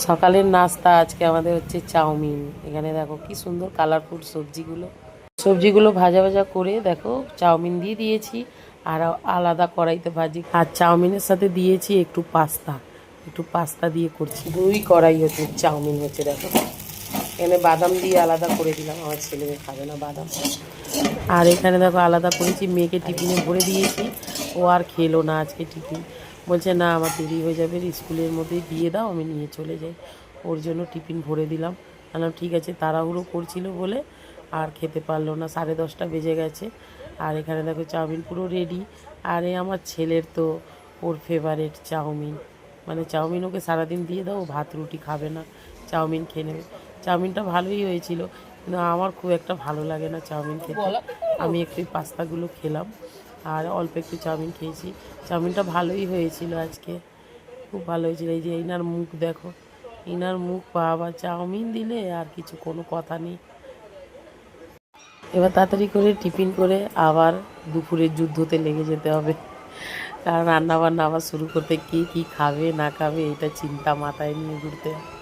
সকালের নাস্তা আজকে আমাদের হচ্ছে চাউমিন। এখানে দেখো কি সুন্দর কালারফুল সবজিগুলো ভাজা ভাজা করে দেখো চাউমিন দিয়ে দিয়েছি, আর আলাদা কড়াইতে ভাজি। আর চাউমিনের সাথে দিয়েছি একটু পাস্তা দিয়ে করছি। 2 কড়াই হচ্ছে চাউমিন হচ্ছে দেখো। এখানে বাদাম দিয়ে আলাদা করে দিলাম, আমার ছেলে খাবে না বাদাম। আর এখানে দেখো আলাদা করেছি, মেয়েকে টিফিনে ভরে দিয়েছি। ও আর খেলো না আজকে টিফিন, বলছে না আমার দেরি হয়ে যাবে, স্কুলের মধ্যেই দিয়ে দাও, আমি নিয়ে চলে যাই। ওর জন্য টিফিন ভরে দিলাম। বললাম ঠিক আছে, তাড়াহুড়ো করছিল বলে আর খেতে পারলো না, 10:30 বেজে গেছে। আর এখানে দেখো চাউমিন পুরো রেডি। আর আমার ছেলের তো ওর ফেভারিট চাউমিন, মানে চাউমিন ওকে সারাদিন দিয়ে দাও, ভাত রুটি খাবে না, চাউমিন খেয়ে নেবে। চাউমিনটা ভালোই হয়েছিল, কিন্তু আমার খুব একটা ভালো লাগে না চাউমিন খেতে। আমি একটু পাস্তাগুলো খেলাম আর অল্প একটু চাউমিন খেয়েছি। চাউমিনটা ভালোই হয়েছিল আজকে, খুব ভালো হয়েছিল। এই যে ইনার মুখ দেখো, ইনার মুখ, বাবা চাউমিন দিলে আর কিছু কোনো কথা নেই। এবার তাড়াতাড়ি করে টিফিন করে আবার দুপুরের যুদ্ধতে লেগে যেতে হবে, কারণ রান্নাবান্না আবার শুরু করতে কে কী খাবে না খাবে এটা চিন্তা মাথায় নিয়ে ঘুরতে হবে।